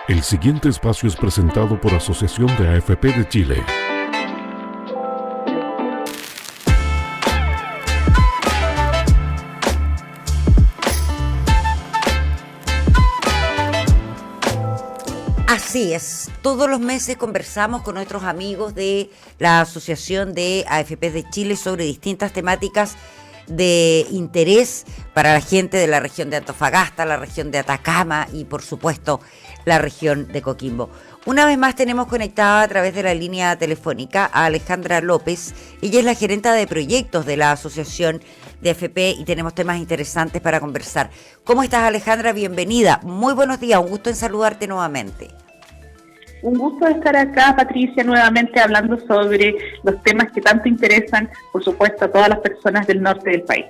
El siguiente espacio es presentado por Asociación de AFP de Chile. Así es, todos los meses conversamos con nuestros amigos de la Asociación de AFP de Chile sobre distintas temáticas de interés para la gente de la región de Antofagasta, la región de Atacama y por supuesto la región de Coquimbo. Una vez más tenemos conectada a través de la línea telefónica a Alejandra López. Ella es la gerenta de proyectos de la Asociación de AFP y tenemos temas interesantes para conversar. ¿Cómo estás, Alejandra? Bienvenida. Muy buenos días, un gusto en saludarte nuevamente. Un gusto estar acá, Patricia, nuevamente hablando sobre los temas que tanto interesan, por supuesto, a todas las personas del norte del país.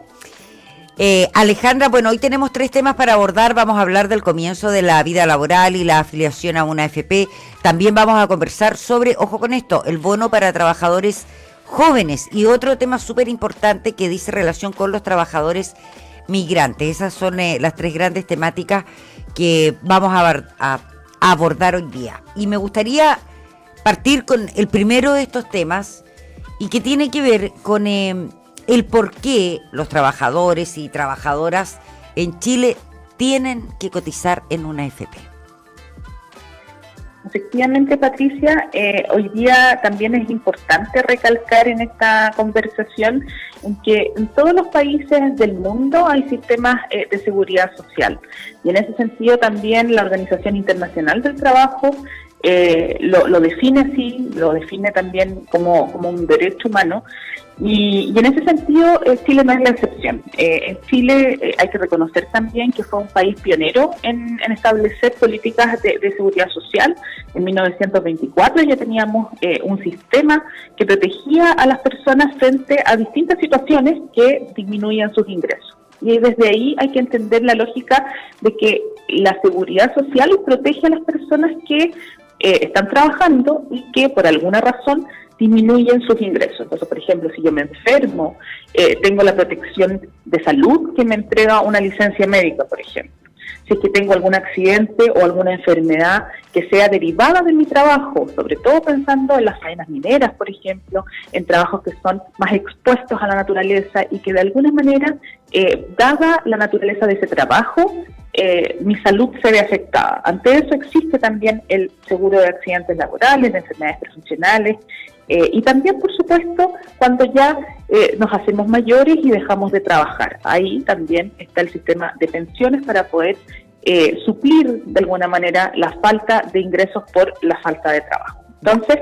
Alejandra, bueno, hoy tenemos 3 temas para abordar. Vamos a hablar del comienzo de la vida laboral y la afiliación a una AFP. También vamos a conversar sobre, ojo con esto, el bono para trabajadores jóvenes y otro tema súper importante que dice relación con los trabajadores migrantes. Esas son las 3 grandes temáticas que vamos a abordar hoy día. Y me gustaría partir con el primero de estos temas y que tiene que ver con el por qué los trabajadores y trabajadoras en Chile tienen que cotizar en una AFP. Efectivamente, Patricia, hoy día también es importante recalcar en esta conversación en que en todos los países del mundo hay sistemas de seguridad social. Y en ese sentido también la Organización Internacional del Trabajo lo define así, lo define también como un derecho humano. Y en ese sentido, Chile no es la excepción. En Chile hay que reconocer también que fue un país pionero en establecer políticas de seguridad social. En 1924 ya teníamos un sistema que protegía a las personas frente a distintas situaciones que disminuían sus ingresos. Y desde ahí hay que entender la lógica de que la seguridad social protege a las personas que están trabajando y que por alguna razón disminuyen sus ingresos. Entonces, por ejemplo, si yo me enfermo, tengo la protección de salud que me entrega una licencia médica, por ejemplo. Si es que tengo algún accidente o alguna enfermedad que sea derivada de mi trabajo, sobre todo pensando en las faenas mineras, por ejemplo, en trabajos que son más expuestos a la naturaleza y que de alguna manera, dada la naturaleza de ese trabajo, mi salud se ve afectada. Ante eso existe también el seguro de accidentes laborales, de enfermedades profesionales, y también, por supuesto, cuando ya nos hacemos mayores y dejamos de trabajar. Ahí también está el sistema de pensiones para poder suplir de alguna manera la falta de ingresos por la falta de trabajo. Entonces,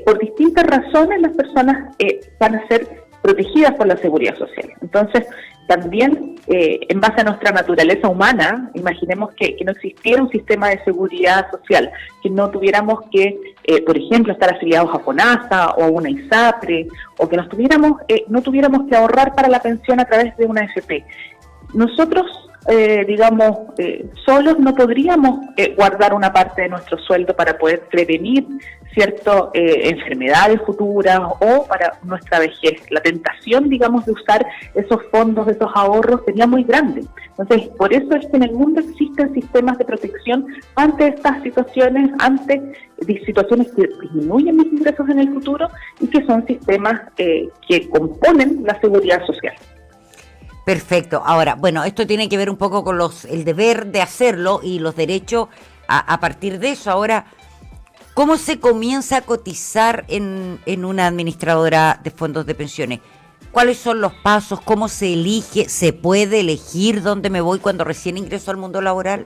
por distintas razones las personas van a ser protegidas por la seguridad social. Entonces, también en base a nuestra naturaleza humana, imaginemos que no existiera un sistema de seguridad social, que no tuviéramos que, por ejemplo, estar afiliados a FONASA o a una ISAPRE, o que no tuviéramos que ahorrar para la pensión a través de una AFP. Nosotros, solos no podríamos guardar una parte de nuestro sueldo para poder prevenir ciertas enfermedades futuras o para nuestra vejez. La tentación, de usar esos fondos, esos ahorros, sería muy grande. Entonces, por eso es que en el mundo existen sistemas de protección ante estas situaciones, ante situaciones que disminuyen mis ingresos en el futuro y que son sistemas que componen la seguridad social. Perfecto. Ahora, bueno, esto tiene que ver un poco con el deber de hacerlo y los derechos a partir de eso. Ahora, ¿cómo se comienza a cotizar en una administradora de fondos de pensiones? ¿Cuáles son los pasos? ¿Cómo se elige? ¿Se puede elegir dónde me voy cuando recién ingreso al mundo laboral?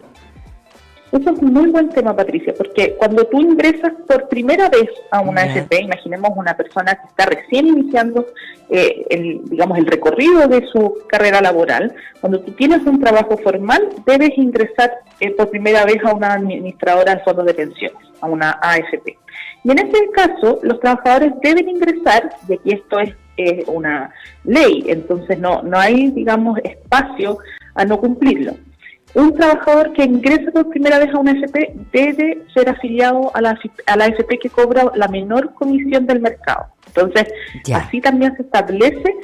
Eso es un muy buen tema, Patricia, porque cuando tú ingresas por primera vez a una AFP, imaginemos una persona que está recién iniciando el recorrido de su carrera laboral, cuando tú tienes un trabajo formal, debes ingresar por primera vez a una administradora de fondos de pensiones, a una AFP. Y en ese caso, los trabajadores deben ingresar, y aquí esto es una ley, entonces no hay, espacio a no cumplirlo. Un trabajador que ingresa por primera vez a una AFP debe ser afiliado a la AFP que cobra la menor comisión del mercado. Entonces, así también se establece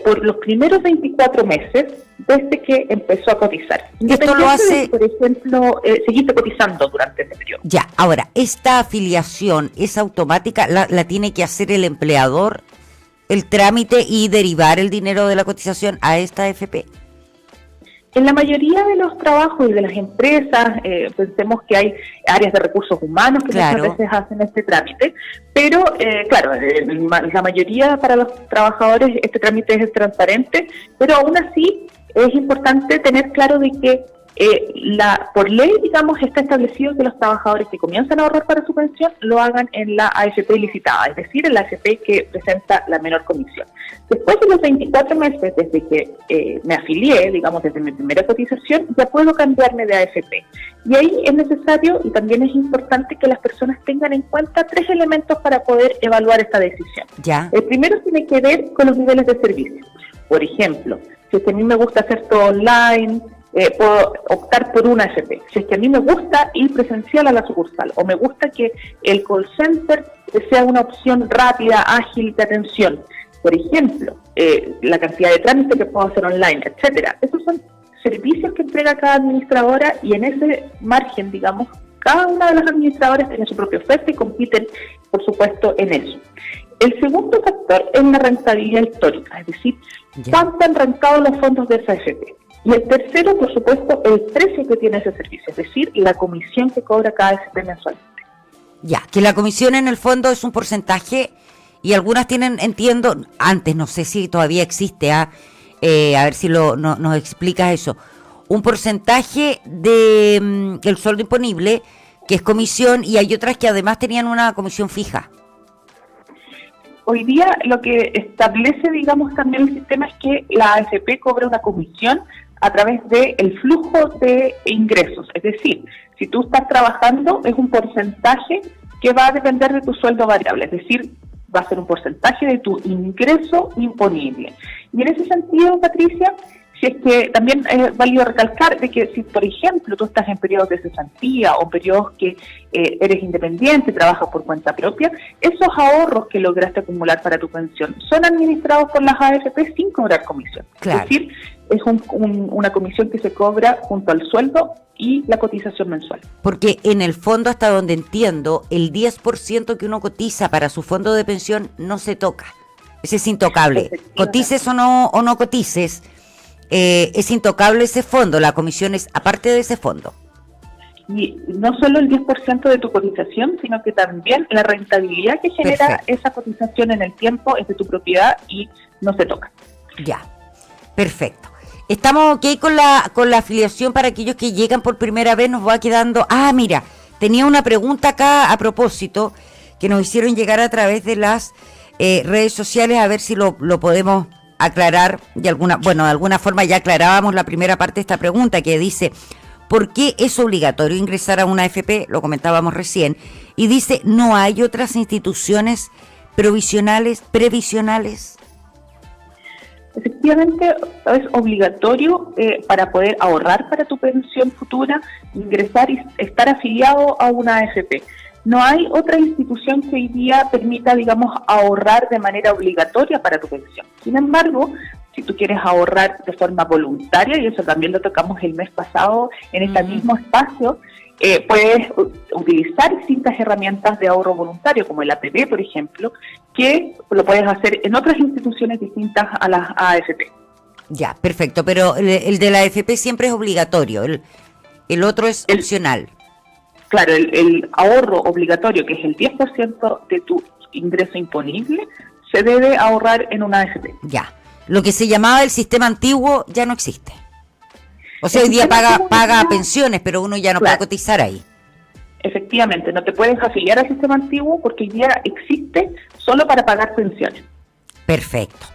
por los primeros 24 meses desde que empezó a cotizar. Esto lo hace, de, por ejemplo, seguiste cotizando durante ese periodo. Ya, ahora, ¿esta afiliación es automática? ¿La tiene que hacer el empleador, el trámite y derivar el dinero de la cotización a esta AFP? En la mayoría de los trabajos y de las empresas, pensemos que hay áreas de recursos humanos que muchas veces hacen este trámite, pero claro, la mayoría para los trabajadores este trámite es transparente, pero aún así es importante tener claro de que por ley, digamos, está establecido que los trabajadores que comienzan a ahorrar para su pensión lo hagan en la AFP licitada, es decir, en la AFP que presenta la menor comisión. Después de los 24 meses desde que me afilié, digamos, desde mi primera cotización, ya puedo cambiarme de AFP. Y ahí es necesario y también es importante que las personas tengan en cuenta 3 elementos para poder evaluar esta decisión. ¿Ya? El primero tiene que ver con los niveles de servicio. Por ejemplo, si es que a mí me gusta hacer todo online, puedo optar por una AFP. Si es que a mí me gusta ir presencial a la sucursal o me gusta que el call center sea una opción rápida, ágil de atención, por ejemplo, la cantidad de trámites que puedo hacer online, etcétera. Esos son servicios que entrega cada administradora y en ese margen, digamos, cada una de las administradoras tiene su propia oferta y compiten, por supuesto, en eso. El segundo factor es la rentabilidad histórica, es decir, cuánto han rentado los fondos de esa AFP. Y el tercero, por supuesto, el precio que tiene ese servicio, es decir, la comisión que cobra cada AFP mensualmente. Ya, que la comisión en el fondo es un porcentaje y algunas tienen, entiendo, antes, no sé si todavía existe, a ver si nos explicas eso, un porcentaje de el sueldo imponible, que es comisión, y hay otras que además tenían una comisión fija. Hoy día lo que establece, digamos, también el sistema es que la AFP cobra una comisión a través del flujo de ingresos. Es decir, si tú estás trabajando, es un porcentaje que va a depender de tu sueldo variable. Es decir, va a ser un porcentaje de tu ingreso imponible. Y en ese sentido, Patricia, si es que también es válido recalcar de que si, por ejemplo, tú estás en periodos de cesantía o periodos que eres independiente, trabajas por cuenta propia, esos ahorros que lograste acumular para tu pensión son administrados por las AFP sin cobrar comisión. Claro. Es decir, es una comisión que se cobra junto al sueldo y la cotización mensual. Porque en el fondo, hasta donde entiendo, el 10% que uno cotiza para su fondo de pensión no se toca. Ese es intocable. Cotices o no cotices, es intocable ese fondo, la comisión es aparte de ese fondo. Y no solo el 10% de tu cotización, sino que también la rentabilidad que genera esa cotización en el tiempo es de tu propiedad y no se toca. Ya, perfecto. Estamos ok con la afiliación para aquellos que llegan por primera vez, nos va quedando... mira, tenía una pregunta acá a propósito que nos hicieron llegar a través de las redes sociales, a ver si lo podemos aclarar de alguna forma. Ya aclarábamos la primera parte de esta pregunta que dice, ¿por qué es obligatorio ingresar a una AFP? Lo comentábamos recién. Y dice, ¿no hay otras instituciones previsionales? Efectivamente, es obligatorio para poder ahorrar para tu pensión futura, ingresar y estar afiliado a una AFP. No hay otra institución que hoy día permita, digamos, ahorrar de manera obligatoria para tu pensión. Sin embargo, si tú quieres ahorrar de forma voluntaria, y eso también lo tocamos el mes pasado en este mismo espacio, puedes utilizar distintas herramientas de ahorro voluntario, como el APB, por ejemplo, que lo puedes hacer en otras instituciones distintas a las AFP. Ya, perfecto, pero el de la AFP siempre es obligatorio, el otro es opcional. Claro, el ahorro obligatorio, que es el 10% de tu ingreso imponible, se debe ahorrar en una AFP. Ya, lo que se llamaba el sistema antiguo ya no existe. O sea, hoy día paga pensiones, pero uno ya no puede cotizar ahí. Efectivamente, no te puedes afiliar al sistema antiguo porque hoy día existe solo para pagar pensiones. Perfecto.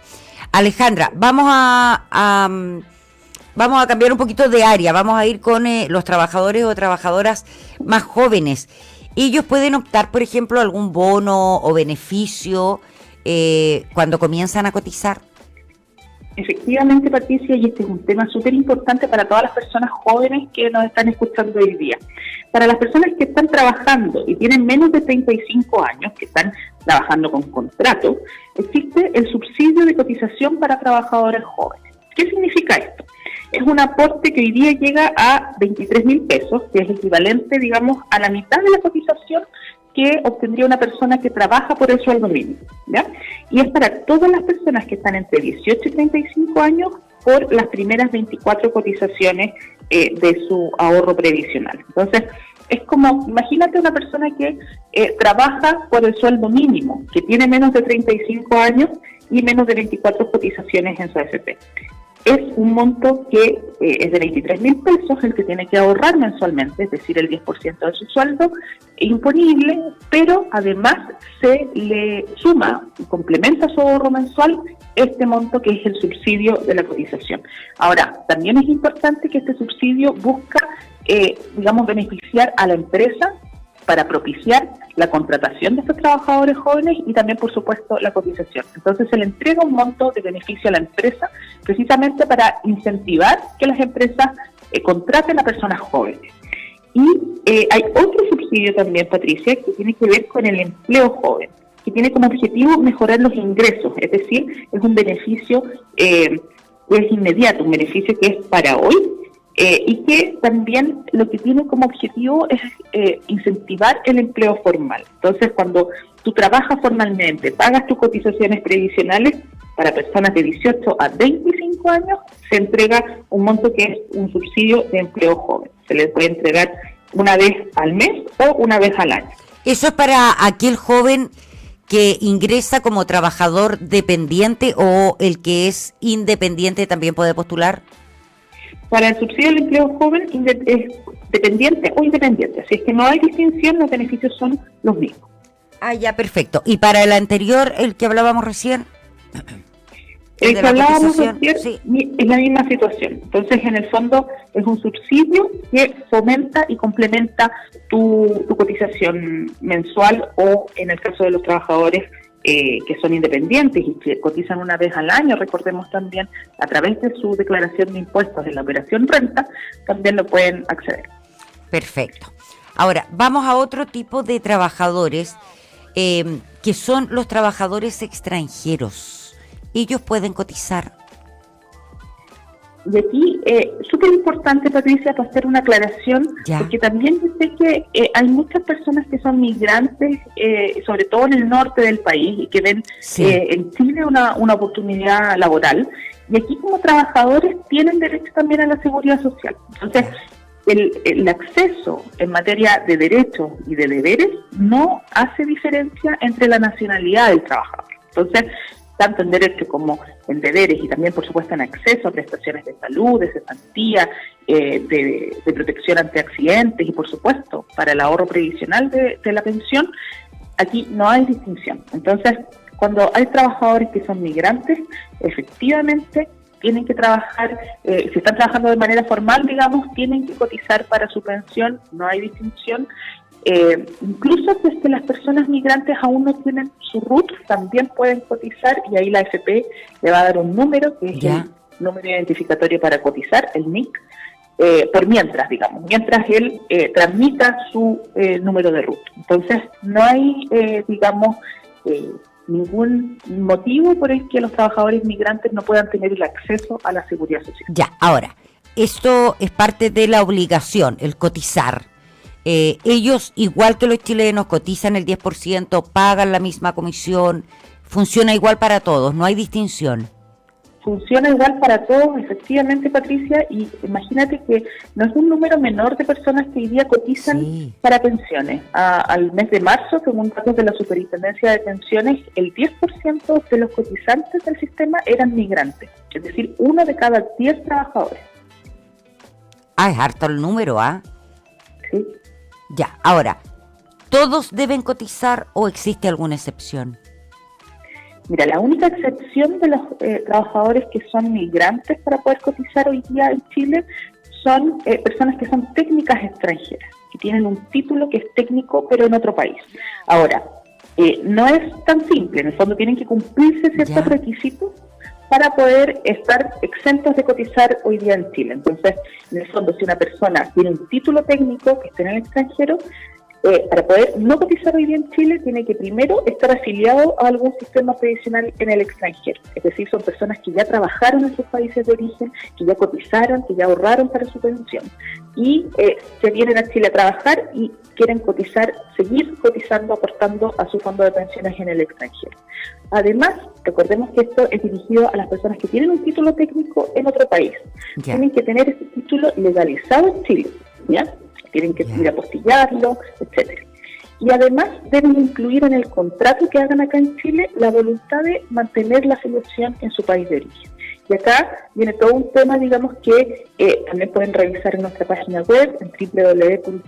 Alejandra, vamos a cambiar un poquito de área, vamos a ir con los trabajadores o trabajadoras más jóvenes. Ellos pueden optar, por ejemplo, a algún bono o beneficio cuando comienzan a cotizar. Efectivamente, Patricia, y este es un tema súper importante para todas las personas jóvenes que nos están escuchando hoy día. Para las personas que están trabajando y tienen menos de 35 años, que están trabajando con contrato, existe el subsidio de cotización para trabajadores jóvenes. ¿Qué significa esto? Es un aporte que hoy día llega a 23.000 pesos, que es equivalente, digamos, a la mitad de la cotización que obtendría una persona que trabaja por el sueldo mínimo, ¿ya? Y es para todas las personas que están entre 18 y 35 años por las primeras 24 cotizaciones de su ahorro previsional. Entonces, es como, imagínate una persona que trabaja por el sueldo mínimo, que tiene menos de 35 años y menos de 24 cotizaciones en su AFP. Es un monto que es de 23.000 pesos el que tiene que ahorrar mensualmente, es decir, el 10% de su sueldo imponible, pero además se le suma y complementa su ahorro mensual este monto que es el subsidio de la cotización. Ahora, también es importante que este subsidio busca, beneficiar a la empresa para propiciar la contratación de estos trabajadores jóvenes y también, por supuesto, la cotización. Entonces, se le entrega un monto de beneficio a la empresa precisamente para incentivar que las empresas contraten a personas jóvenes. Y hay otro subsidio también, Patricia, que tiene que ver con el empleo joven, que tiene como objetivo mejorar los ingresos, es decir, es un beneficio que es inmediato, un beneficio que es para hoy, y que también lo que tiene como objetivo es incentivar el empleo formal. Entonces, cuando tú trabajas formalmente, pagas tus cotizaciones previsionales, para personas de 18 a 25 años se entrega un monto que es un subsidio de empleo joven. Se les puede entregar una vez al mes o una vez al año. ¿Eso es para aquel joven que ingresa como trabajador dependiente o el que es independiente también puede postular? Para el subsidio del empleo joven es dependiente o independiente, así es que no hay distinción, los beneficios son los mismos. Ah, ya, perfecto. ¿Y para el anterior, el que hablábamos recién? El que hablábamos recién, sí, es la misma situación. Entonces, en el fondo, es un subsidio que fomenta y complementa tu cotización mensual o, en el caso de los trabajadores que son independientes y que cotizan una vez al año, recordemos también, a través de su declaración de impuestos de la operación renta, también lo pueden acceder. Perfecto. Ahora, vamos a otro tipo de trabajadores, que son los trabajadores extranjeros. Ellos pueden cotizar. Y aquí, súper importante, Patricia, para hacer una aclaración, porque también yo sé que hay muchas personas que son migrantes, sobre todo en el norte del país, y que ven en Chile una oportunidad laboral, y aquí como trabajadores tienen derecho también a la seguridad social. Entonces, el acceso en materia de derechos y de deberes no hace diferencia entre la nacionalidad del trabajador. Entonces, tanto en derechos como en deberes y también, por supuesto, en acceso a prestaciones de salud, de cesantía, de protección ante accidentes y, por supuesto, para el ahorro previsional de la pensión, aquí no hay distinción. Entonces, cuando hay trabajadores que son migrantes, efectivamente tienen que trabajar, si están trabajando de manera formal, digamos, tienen que cotizar para su pensión, no hay distinción. Incluso si es que las personas migrantes aún no tienen su RUT, también pueden cotizar y ahí la AFP le va a dar un número que es el número identificatorio para cotizar, el NIC, por mientras él tramita su número de RUT. Entonces no hay, ningún motivo por el que los trabajadores migrantes no puedan tener el acceso a la seguridad social. Ya, ahora, esto es parte de la obligación, el cotizar. Ellos, igual que los chilenos, cotizan el 10%, pagan la misma comisión, funciona igual para todos, no hay distinción. Funciona igual para todos, efectivamente, Patricia, y imagínate que no es un número menor de personas que hoy día cotizan para pensiones. Al mes de marzo, según datos de la Superintendencia de Pensiones, el 10% de los cotizantes del sistema eran migrantes, es decir, 1 de cada 10 trabajadores. Ah, es harto el número, ¿ah? Sí. Ya, ahora, ¿todos deben cotizar o existe alguna excepción? Mira, la única excepción de los trabajadores que son migrantes para poder cotizar hoy día en Chile son personas que son técnicas extranjeras, que tienen un título que es técnico pero en otro país. Ahora, no es tan simple, en el fondo tienen que cumplirse ciertos requisitos para poder estar exentos de cotizar hoy día en Chile. Entonces, en el fondo, si una persona tiene un título técnico que esté en el extranjero, para poder no cotizar hoy día en Chile, tiene que primero estar afiliado a algún sistema previsional en el extranjero. Es decir, son personas que ya trabajaron en sus países de origen, que ya cotizaron, que ya ahorraron para su pensión. Y se vienen a Chile a trabajar y quieren cotizar, seguir cotizando, aportando a su fondo de pensiones en el extranjero. Además, recordemos que esto es dirigido a las personas que tienen un título técnico en otro país. Ya. Tienen que tener ese título legalizado en Chile, ¿ya? Tienen que ir a apostillarlo, etcétera. Y además deben incluir en el contrato que hagan acá en Chile la voluntad de mantener la afiliación en su país de origen. Y acá viene todo un tema, digamos, que también pueden revisar en nuestra página web, en www.aafp.cl,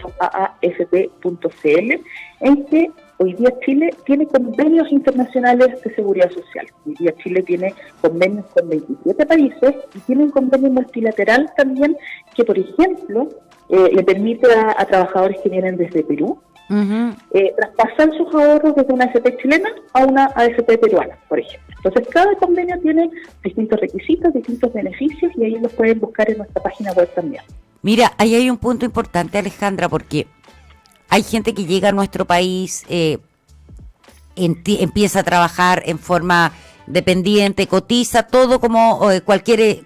en que hoy día Chile tiene convenios internacionales de seguridad social. Hoy día Chile tiene convenios con 27 países y tiene un convenio multilateral también que, por ejemplo, le permite a trabajadores que vienen desde Perú traspasar sus ahorros desde una AFP chilena a una AFP peruana, por ejemplo. Entonces, cada convenio tiene distintos requisitos, distintos beneficios, y ahí los pueden buscar en nuestra página web también. Mira, ahí hay un punto importante, Alejandra, porque hay gente que llega a nuestro país, empieza a trabajar en forma dependiente, cotiza todo como cualquier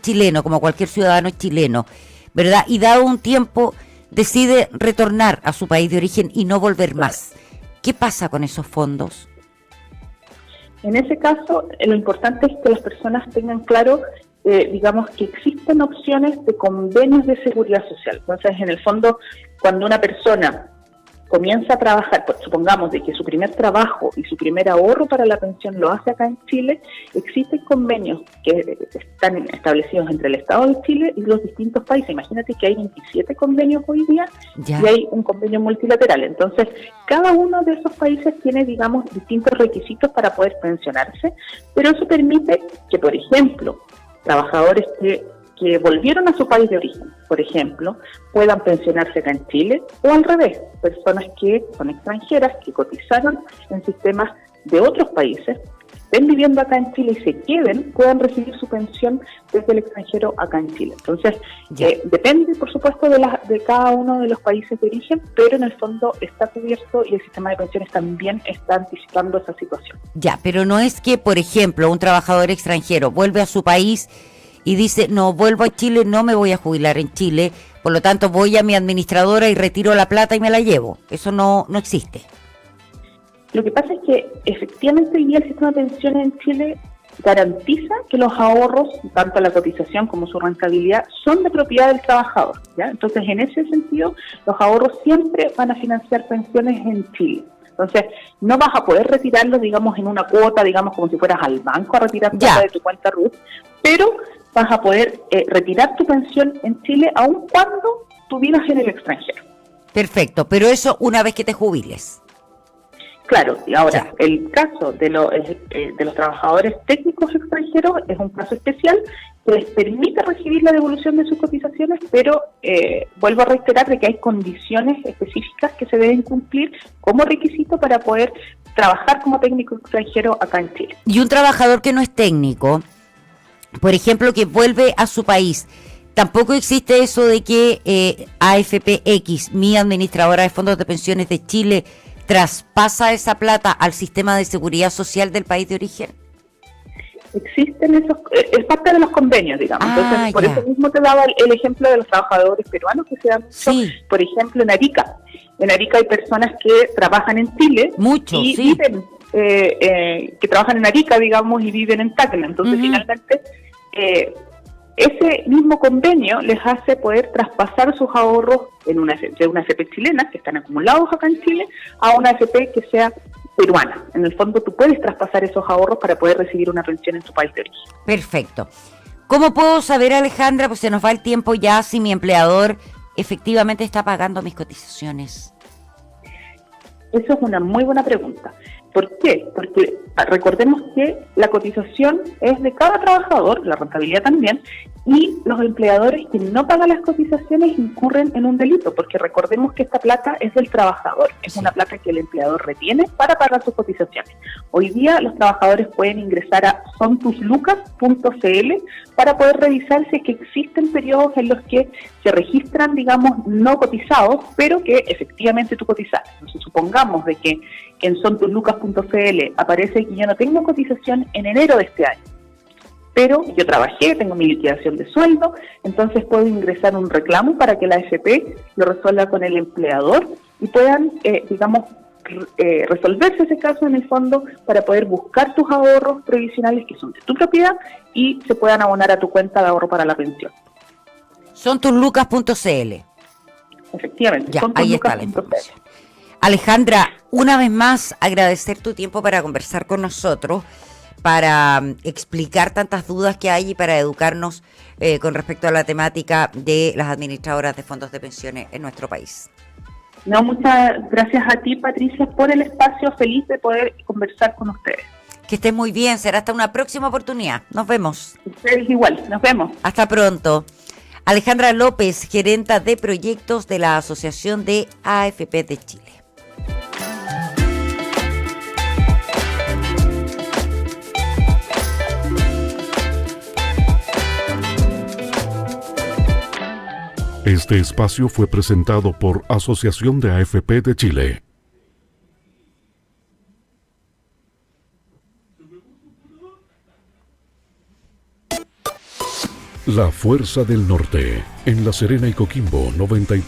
chileno, como cualquier ciudadano chileno, ¿verdad? Y dado un tiempo decide retornar a su país de origen y no volver más. ¿Qué pasa con esos fondos? En ese caso, lo importante es que las personas tengan claro, digamos, que existen opciones de convenios de seguridad social. Entonces, en el fondo, cuando una persona comienza a trabajar, pues, supongamos de que su primer trabajo y su primer ahorro para la pensión lo hace acá en Chile, existen convenios que están establecidos entre el Estado de Chile y los distintos países. Imagínate que hay 27 convenios hoy día y hay un convenio multilateral. Entonces, cada uno de esos países tiene, digamos, distintos requisitos para poder pensionarse, pero eso permite que, por ejemplo, trabajadores que volvieron a su país de origen, por ejemplo, puedan pensionarse acá en Chile, o al revés, personas que son extranjeras, que cotizaron en sistemas de otros países, estén viviendo acá en Chile y se queden, puedan recibir su pensión desde el extranjero acá en Chile. Entonces, depende, por supuesto, de cada uno de los países de origen, pero en el fondo está cubierto y el sistema de pensiones también está anticipando esa situación. Ya, pero no es que, por ejemplo, un trabajador extranjero vuelve a su país y dice, no, vuelvo a Chile, no me voy a jubilar en Chile, por lo tanto voy a mi administradora y retiro la plata y me la llevo. Eso no existe. Lo que pasa es que efectivamente hoy día el sistema de pensiones en Chile garantiza que los ahorros, tanto la cotización como su rentabilidad, son de propiedad del trabajador, ¿ya? Entonces, en ese sentido, los ahorros siempre van a financiar pensiones en Chile. Entonces, no vas a poder retirarlo, digamos, en una cuota, digamos, como si fueras al banco a retirar plata de tu cuenta RUT, pero vas a poder retirar tu pensión en Chile aun cuando tú vivas en el extranjero. Perfecto, pero eso una vez que te jubiles. Claro, y ahora, el caso de los trabajadores técnicos extranjeros es un caso especial que les permite recibir la devolución de sus cotizaciones, pero vuelvo a reiterar de que hay condiciones específicas que se deben cumplir como requisito para poder trabajar como técnico extranjero acá en Chile. Y un trabajador que no es técnico, por ejemplo, que vuelve a su país, tampoco existe eso de que AFPX, mi administradora de fondos de pensiones de Chile, traspasa esa plata al sistema de seguridad social del país de origen. Existen esos, es parte de los convenios, digamos. Entonces, por eso mismo te daba el ejemplo de los trabajadores peruanos que se dan mucho, por ejemplo, en Arica. En Arica hay personas que trabajan en Chile y viven, que trabajan en Arica, digamos, y viven en Tacna. Entonces, finalmente, ese mismo convenio les hace poder traspasar sus ahorros de una AFP chilena, que están acumulados acá en Chile, a una AFP que sea peruana. En el fondo, tú puedes traspasar esos ahorros para poder recibir una pensión en tu país de origen. Perfecto. ¿Cómo puedo saber, Alejandra, pues se nos va el tiempo ya, si mi empleador efectivamente está pagando mis cotizaciones? Eso es una muy buena pregunta. ¿Por qué? Porque recordemos que la cotización es de cada trabajador, la rentabilidad también, y los empleadores que no pagan las cotizaciones incurren en un delito, porque recordemos que esta plata es del trabajador, es una plata que el empleador retiene para pagar sus cotizaciones. Hoy día los trabajadores pueden ingresar a sontuslucas.cl para poder revisar si es que existen periodos en los que se registran, digamos, no cotizados, pero que efectivamente tú cotizaste. Entonces, supongamos de que en sontuslucas.cl aparece que yo no tengo cotización en enero de este año, pero yo trabajé, tengo mi liquidación de sueldo, entonces puedo ingresar un reclamo para que la AFP lo resuelva con el empleador y puedan, resolverse ese caso en el fondo para poder buscar tus ahorros previsionales que son de tu propiedad y se puedan abonar a tu cuenta de ahorro para la pensión. Sontuslucas.cl. Efectivamente. Ya, ahí está la información. Alejandra, una vez más agradecer tu tiempo para conversar con nosotros, para explicar tantas dudas que hay y para educarnos con respecto a la temática de las administradoras de fondos de pensiones en nuestro país. No, muchas gracias a ti, Patricia, por el espacio. Feliz de poder conversar con ustedes. Que estés muy bien, será hasta una próxima oportunidad. Nos vemos. Ustedes igual, nos vemos. Hasta pronto. Alejandra López, gerenta de proyectos de la Asociación de AFP de Chile. Este espacio fue presentado por Asociación de AFP de Chile. La Fuerza del Norte, en La Serena y Coquimbo 93.